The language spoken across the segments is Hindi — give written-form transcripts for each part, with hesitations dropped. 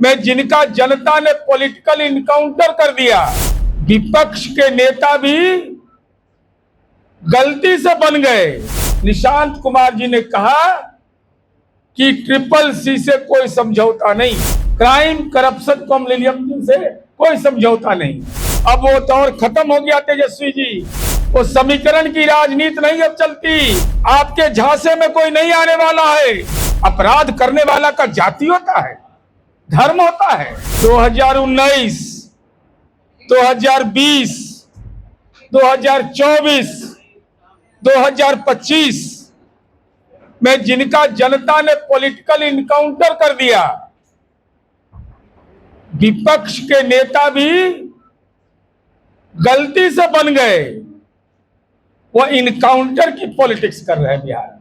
में जिनका जनता ने पॉलिटिकल इनकाउंटर कर दिया, विपक्ष के नेता भी गलती से बन गए। निशांत कुमार जी ने कहा कि ट्रिपल सी से कोई समझौता नहीं, क्राइम करप्शन कॉम्युनिज्म से कोई समझौता नहीं। अब वो दौर खत्म हो गया तेजस्वी जी, वो समीकरण की राजनीति नहीं अब चलती। आपके झांसे में कोई नहीं आने वाला है। अपराध करने वाला का जाति होता है, धर्म होता है। 2019, 2020, 2024, 2025 में जिनका जनता ने पॉलिटिकल इनकाउंटर कर दिया, विपक्ष के नेता भी गलती से बन गए। वो इनकाउंटर की पॉलिटिक्स कर रहे हैं बिहार।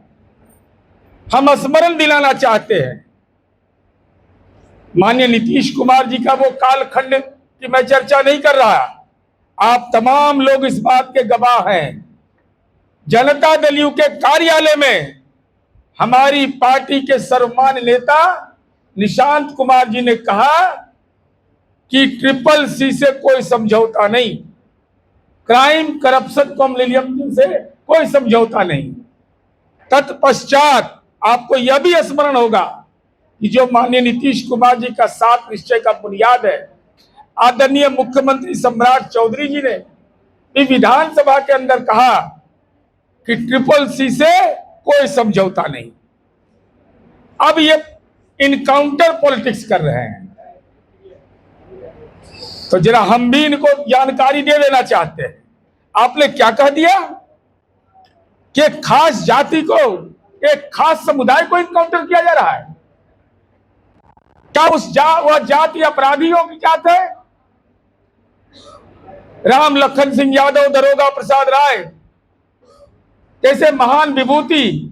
हम स्मरण दिलाना चाहते हैं माननीय नीतीश कुमार जी का वो कालखंड की मैं चर्चा नहीं कर रहा, आप तमाम लोग इस बात के गवाह हैं। जनता दल यू के कार्यालय में हमारी पार्टी के सर्वमान्य नेता निशांत कुमार जी ने कहा कि ट्रिपल सी से कोई समझौता नहीं, क्राइम करप्शन कॉम्युनिज्म से कोई समझौता नहीं। तत्पश्चात आपको यह भी स्मरण होगा कि जो माननीय नीतीश कुमार जी का 7 निश्चय का बुनियाद है, आदरणीय मुख्यमंत्री सम्राट चौधरी जी ने भी विधानसभा के अंदर कहा कि ट्रिपल सी से कोई समझौता नहीं। अब ये इनकाउंटर पॉलिटिक्स कर रहे हैं, तो जरा हम भी इनको जानकारी दे देना चाहते हैं। आपने क्या कह दिया कि एक खास जाति को, एक खास समुदाय को इनकाउंटर किया जा रहा है। क्या वह जाति अपराधियों की जात है? राम लखन सिंह यादव, दरोगा प्रसाद राय जैसे महान विभूति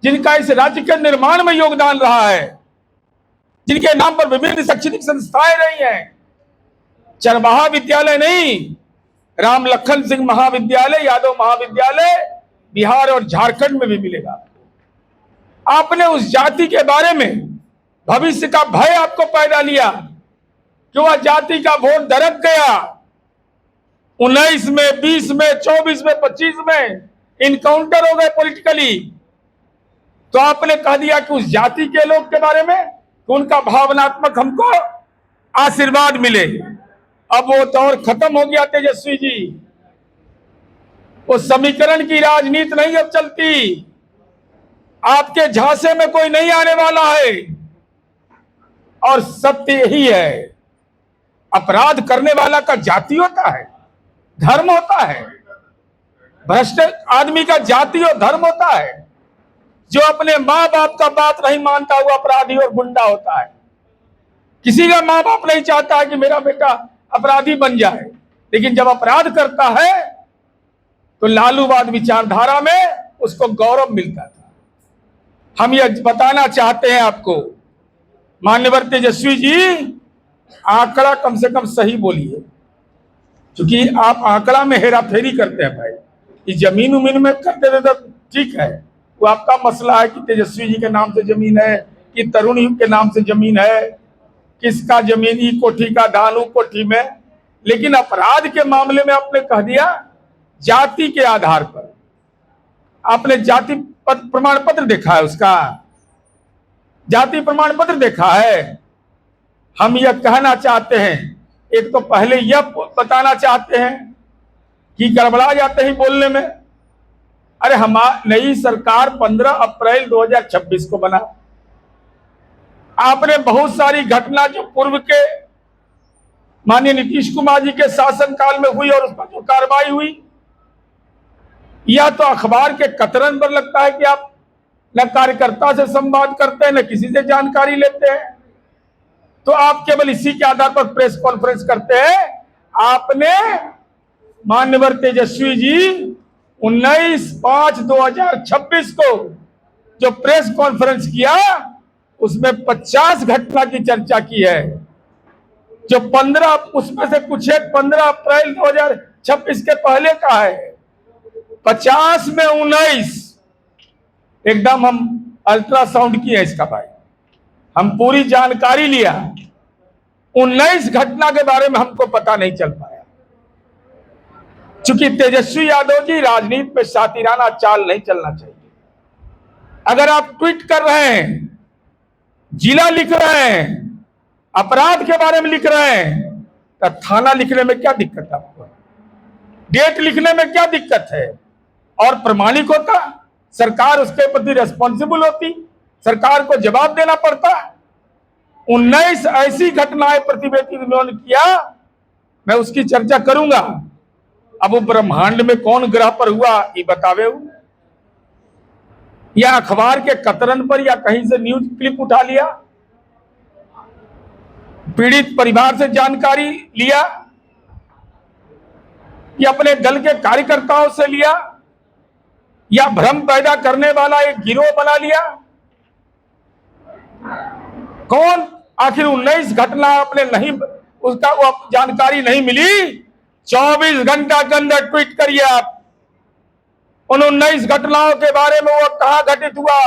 जिनका इस राज्य के निर्माण में योगदान रहा है, जिनके नाम पर विभिन्न शैक्षणिक संस्थाएं रही हैं, चरवाहा विद्यालय नहीं, राम लखन सिंह महाविद्यालय, यादव महाविद्यालय बिहार और झारखंड में भी मिलेगा। आपने उस जाति के बारे में भविष्य का भय आपको पैदा लिया कि वह जाति का वोट दरक गया। 19 में, 20 में, 24 में, 25 में इनकाउंटर हो गए पॉलिटिकली, तो आपने कह दिया कि उस जाति के लोग के बारे में कि उनका भावनात्मक हमको आशीर्वाद मिले। अब वो दौर खत्म हो गया तेजस्वी जी, वो समीकरण की राजनीति नहीं अब चलती। आपके झांसे में कोई नहीं आने वाला है। और सत्य यही है, अपराध करने वाला का जाति होता है, धर्म होता है। भ्रष्ट आदमी का जाति और धर्म होता है। जो अपने माँ बाप का बात नहीं मानता हुआ अपराधी और गुंडा होता है। किसी का माँ बाप नहीं चाहता है कि मेरा बेटा अपराधी बन जाए, लेकिन जब अपराध करता है तो लालूवाद विचारधारा में उसको गौरव मिलता था। हम यह बताना चाहते हैं आपको, मान्यवर तेजस्वी जी, आंकड़ा कम से कम सही बोलिए, क्योंकि आप आंकड़ा में हेराफेरी करते हैं भाई। ये जमीन उमीन में करते थे तो ठीक है, वो आपका मसला है कि तेजस्वी जी के नाम से जमीन है कि तरुण के नाम से जमीन है, किसका जमीन ई कोठी का दानू कोठी में। लेकिन अपराध के मामले में आपने कह दिया जाति के आधार पर। आपने जाति प्रमाण पत्र देखा है, उसका जाति प्रमाण पत्र देखा है। हम यह कहना चाहते हैं, एक तो पहले यह बताना चाहते हैं कि गड़बड़ा जाते हैं बोलने में। अरे हमारी नई सरकार 15 अप्रैल 2026 को बना। आपने बहुत सारी घटना जो पूर्व के माननीय नीतीश कुमार जी के शासनकाल में हुई और उस पर जो कार्रवाई हुई, यह तो अखबार के कतरन पर लगता है कि आप न कार्यकर्ता से संवाद करते हैं, न किसी से जानकारी लेते हैं, तो आप केवल इसी के आधार पर प्रेस कॉन्फ्रेंस करते हैं। आपने मान्यवर तेजस्वी जी 19/5/2026 को जो प्रेस कॉन्फ्रेंस किया, उसमें 50 घटना की चर्चा की है। जो 15, उसमें से कुछ एक 15 अप्रैल 2026 के पहले का है। 50 में 19 एकदम हम अल्ट्रासाउंड किए इसका भाई, हम पूरी जानकारी लिया 19 घटना के बारे में हमको पता नहीं चल पाया, क्योंकि तेजस्वी यादव जी राजनीति में शातिराना चाल नहीं चलना चाहिए। अगर आप ट्वीट कर रहे हैं, जिला लिख रहे हैं, अपराध के बारे में लिख रहे हैं, तो थाना लिखने में क्या दिक्कत है आपको? डेट लिखने में क्या दिक्कत है? और प्रमाणिक होता, सरकार उसके प्रति रेस्पॉन्सिबल होती, सरकार को जवाब देना पड़ता। 19 ऐसी घटनाएं प्रतिवेदी ने किया, मैं उसकी चर्चा करूंगा। अब वो ब्रह्मांड में कौन ग्रह पर हुआ ये बतावे, या अखबार के कतरन पर या कहीं से न्यूज क्लिप उठा लिया, पीड़ित परिवार से जानकारी लिया, या अपने दल के कार्यकर्ताओं से लिया, या भ्रम पैदा करने वाला एक गिरोह बना लिया। कौन आखिर 19 घटना आपने नहीं, उसका वो जानकारी नहीं मिली? 24 घंटा के अंदर ट्वीट करिए आप उन 19 घटनाओं के बारे में, वो कहां घटित हुआ,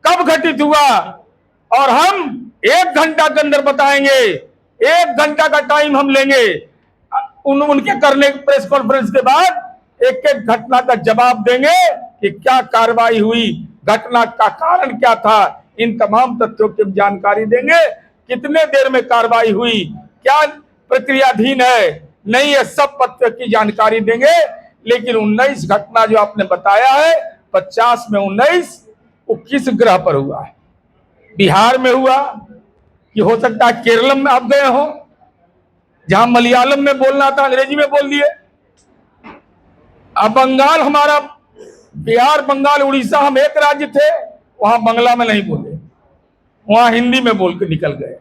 कब घटित हुआ, और हम 1 घंटा के अंदर बताएंगे। 1 घंटा का टाइम हम लेंगे, उनके करने प्रेस कॉन्फ्रेंस के बाद एक एक घटना का जवाब देंगे कि क्या कार्रवाई हुई, घटना का कारण क्या था, इन तमाम तथ्यों की जानकारी देंगे। कितने देर में कार्रवाई हुई, क्या प्रक्रियाधीन है, नहीं, ये सब तथ्यों की जानकारी देंगे। लेकिन 19 घटना जो आपने बताया है, 50 में 19, वो किस ग्रह पर हुआ है? बिहार में हुआ कि हो सकता है केरल में आप गए हो, जहां मलयालम में बोलना था अंग्रेजी में बोल दिए। अब बंगाल, हमारा बिहार, बंगाल, उड़ीसा, हम एक राज्य थे, वहां बंगला में नहीं बोले, वहां हिंदी में बोल के निकल गए।